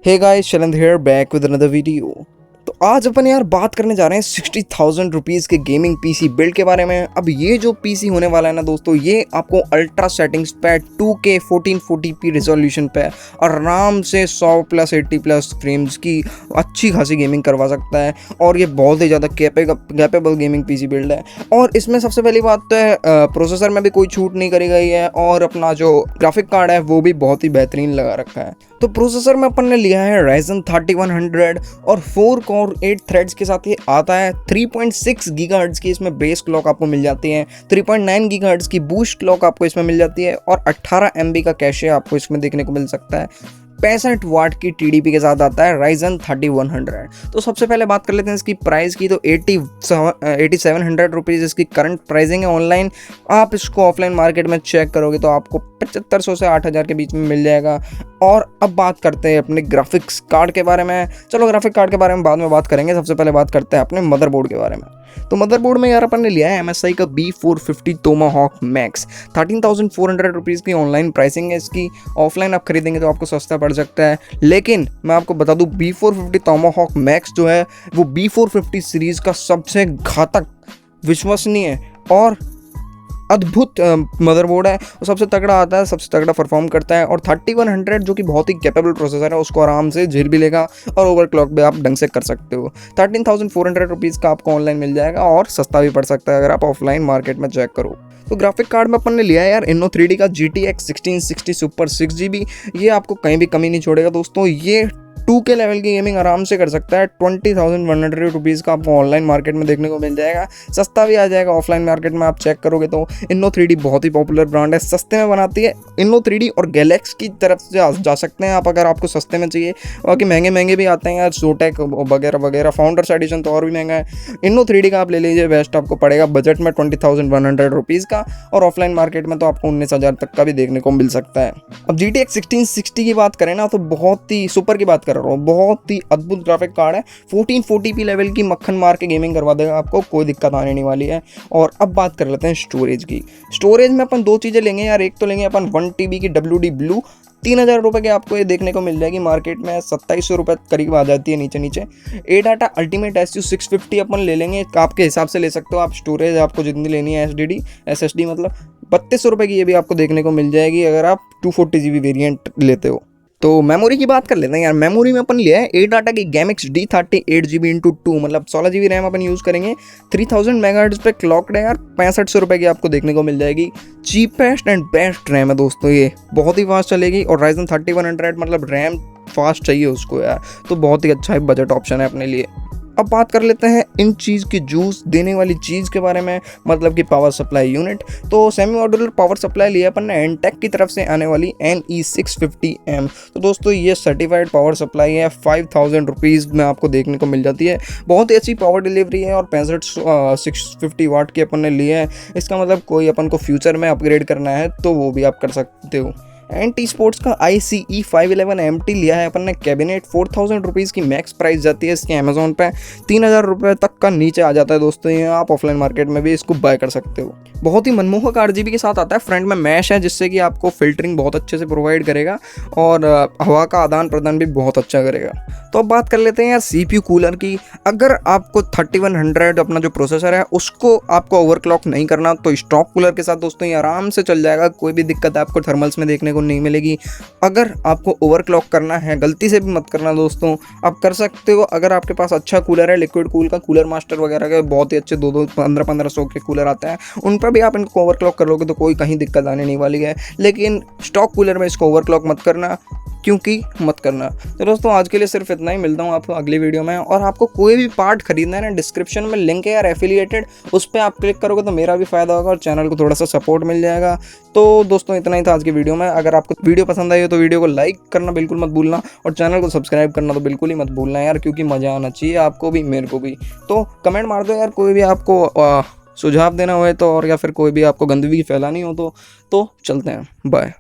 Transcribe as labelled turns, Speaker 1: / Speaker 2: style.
Speaker 1: Hey guys, Shailendra here back with another video. तो आज अपन यार बात करने जा रहे हैं 60,000 रुपीज़ के गेमिंग पीसी बिल्ड के बारे में। अब ये जो पीसी होने वाला है ना दोस्तों, ये आपको अल्ट्रा सेटिंग्स पे 2K 1440p रिजोल्यूशन पे आराम से 100 प्लस 80 प्लस फ्रेम्स की अच्छी खासी गेमिंग करवा सकता है। और ये बहुत ही ज़्यादा कैपेबल गेमिंग पीसी बिल्ड है। और इसमें सबसे पहली बात तो है प्रोसेसर में भी कोई छूट नहीं करी गई है, और अपना जो ग्राफिक कार्ड है वो भी बहुत ही बेहतरीन लगा रखा है। तो प्रोसेसर में अपन ने लिया है Ryzen 3100 और 4 कोर 8 थ्रेड्स के साथ ये आता है। 3.6 गीगाहर्ट्ज़ की इसमें बेस क्लॉक आपको मिल जाती है, 3.9 गीगाहर्ट्ज़ की बूस्ट क्लॉक आपको इसमें मिल जाती है, और 18 MB का कैशे आपको इसमें देखने को मिल सकता है। 65 वाट की TDP के साथ आता है Ryzen 3100। तो सबसे पहले बात कर लेते हैं इसकी प्राइस की। तो 8700 रुपीज़ इसकी करंट प्राइसिंग है ऑनलाइन। आप इसको ऑफलाइन मार्केट में चेक करोगे तो आपको 7500 से 8000 के बीच में मिल जाएगा। और अब बात करते हैं अपने ग्राफिक्स कार्ड के बारे में। चलो ग्राफिक कार्ड के बारे में बाद में बात करेंगे, सबसे पहले बात करते हैं अपने मदरबोर्ड के बारे में। तो मदरबोर्ड में यार अपन ने लिया है MSI का B450 Tomahawk Max। 13,400 रुपीज़ की ऑनलाइन प्राइसिंग है इसकी। ऑफलाइन आप खरीदेंगे तो आपको सस्ता पड़ सकता है, लेकिन मैं आपको बता दूं B450 Tomahawk Max जो है वो B450 सीरीज़ का सबसे घातक, विश्वसनीय और अद्भुत मदरबोर्ड है। वो सबसे तगड़ा आता है, सबसे तगड़ा परफॉर्म करता है। और 3100 जो कि बहुत ही कैपेबल प्रोसेसर है, उसको आराम से झेल भी लेगा और ओवरक्लॉक भी आप ढंग से कर सकते हो। 13,400 रुपीज़ का आपको ऑनलाइन मिल जाएगा, और सस्ता भी पड़ सकता है अगर आप ऑफलाइन मार्केट में चेक करो। तो ग्राफिक कार्ड में अपन ने लिया है यार Inno3D का GTX 1660 सुपर 6GB। ये आपको कहीं भी कमी नहीं छोड़ेगा दोस्तों। ये 2K लेवल की गेमिंग आराम से कर सकता है। 20,100 रुपीज़ का आपको ऑनलाइन मार्केट में देखने को मिल जाएगा, सस्ता भी आ जाएगा ऑफलाइन मार्केट में आप चेक करोगे तो। Inno3D बहुत ही पॉपुलर ब्रांड है, सस्ते में बनाती है। Inno3D और गैलेक्स की तरफ से जा सकते हैं आप अगर आपको सस्ते में चाहिए। बाकी महंगे भी आते हैं यार, Zotac वगैरह वगैरह, फाउंडर्स एडिशन तो और भी महंगा है। Inno3D का आप ले लीजिए, बेस्ट आपको पड़ेगा बजट में 20,100 रुपीज़ का, और ऑफलाइन मार्केट में तो आपको 19,000 तक का भी देखने को मिल सकता है। अब GTX 1660 की बात करें ना, तो बहुत ही सुपर की बात कर रहा हूँ, बहुत ही अद्भुत ग्राफिक कार्ड है। 1440p लेवल की मक्खन मार के गेमिंग करवा देगा आपको, कोई दिक्कत आने नहीं वाली है। और अब बात कर लेते हैं स्टोरेज की। स्टोरेज में अपन दो चीज़ें लेंगे यार। एक तो लेंगे अपन 1 TB की WD Blue, 3,000 रुपये की आपको ये देखने को मिल जाएगी मार्केट में, 2700 रुपये करीब आ जाती है नीचे। ADATA Ultimate SU650 अपन ले लेंगे, आपके हिसाब से ले सकते हो आप। स्टोरेज आपको जितनी लेनी है SSD मतलब 3200 रुपये की ये भी आपको देखने को मिल जाएगी अगर आप 240GB वेरिएंट लेते हो। तो मेमोरी की बात कर लेते हैं यार। मेमोरी में अपन लिया है ADATA की GAMX D30 8GB × 2 मतलब 16GB रैम अपन यूज़ करेंगे। 3000 मेगाहर्ट्ज़ पे क्लॉक्ड है यार, 6500 रुपये की आपको देखने को मिल जाएगी। चीपेस्ट एंड बेस्ट रैम है दोस्तों, ये बहुत ही फास्ट चलेगी। और Ryzen 3100 मतलब रैम फास्ट चाहिए उसको यार, तो बहुत ही अच्छा बजट ऑप्शन है अपने लिए। अब बात कर लेते हैं इन चीज़ की जूस देने वाली चीज़ के बारे में, मतलब कि पावर सप्लाई यूनिट। तो सेमी मॉड्यूलर पावर सप्लाई लिया अपन ने एनटेक की तरफ से आने वाली NE650M। तो दोस्तों ये सर्टिफाइड पावर सप्लाई है, 5,000 रुपीज़ में आपको देखने को मिल जाती है। बहुत ही अच्छी पावर डिलीवरी है, और 650 वाट की अपन ने लिया है। इसका मतलब कोई अपन को फ्यूचर में अपग्रेड करना है तो वो भी आप कर सकते हो। एंटी स्पोर्ट्स का ICE 511MT लिया है अपन ने कैबिनेट। 4,000 रुपीज़ की मैक्स प्राइस जाती है इसके अमेजोन पे, 3,000 रुपये तक का नीचे आ जाता है दोस्तों। ये आप ऑफलाइन मार्केट में भी इसको बाय कर सकते हो। बहुत ही मनमोहक RGB के साथ आता है। फ्रंट में मैश है जिससे कि आपको फिल्टरिंग बहुत अच्छे से प्रोवाइड करेगा, और हवा का आदान प्रदान भी बहुत अच्छा करेगा। तो अब बात कर लेते हैं यार CPU कूलर की। अगर आपको 3100 अपना जो प्रोसेसर है उसको आपको ओवरक्लॉक नहीं करना, तो स्टॉक कूलर के साथ दोस्तों ये आराम से चल जाएगा, कोई भी दिक्कत आपको थर्मल्स में देखने को नहीं मिलेगी। अगर आपको ओवरक्लॉक करना है, गलती से भी मत करना दोस्तों, आप कर सकते हो। अगर आपके पास अच्छा कूलर है, लिक्विड कूल का, कूलर मास्टर वगैरह के बहुत ही अच्छे 1500 के कूलर आते हैं, उन पर भी आप इनको ओवरक्लॉक कर लोगे तो कोई कहीं दिक्कत आने नहीं वाली है। लेकिन स्टॉक कूलर में इसको ओवरक्लॉक मत करना, क्योंकि मत करना। तो दोस्तों आज के लिए सिर्फ इतना ही, मिलता हूँ आपको अगली वीडियो में। और आपको कोई भी पार्ट खरीदना है ना, डिस्क्रिप्शन में लिंक है यार एफिलिएटेड, उस पर आप क्लिक करोगे तो मेरा भी फ़ायदा होगा और चैनल को थोड़ा सा सपोर्ट मिल जाएगा। तो दोस्तों इतना ही था आज की वीडियो में। अगर आपको वीडियो पसंद आई हो तो वीडियो को लाइक करना बिल्कुल मत भूलना, और चैनल को सब्सक्राइब करना तो बिल्कुल ही मत भूलना यार, क्योंकि मज़ा आना चाहिए आपको भी मेरे को भी। तो कमेंट मार दो यार, कोई भी आपको सुझाव देना हो तो, और या फिर कोई भी आपको गंदगी फैलानी हो तो चलते हैं, बाय।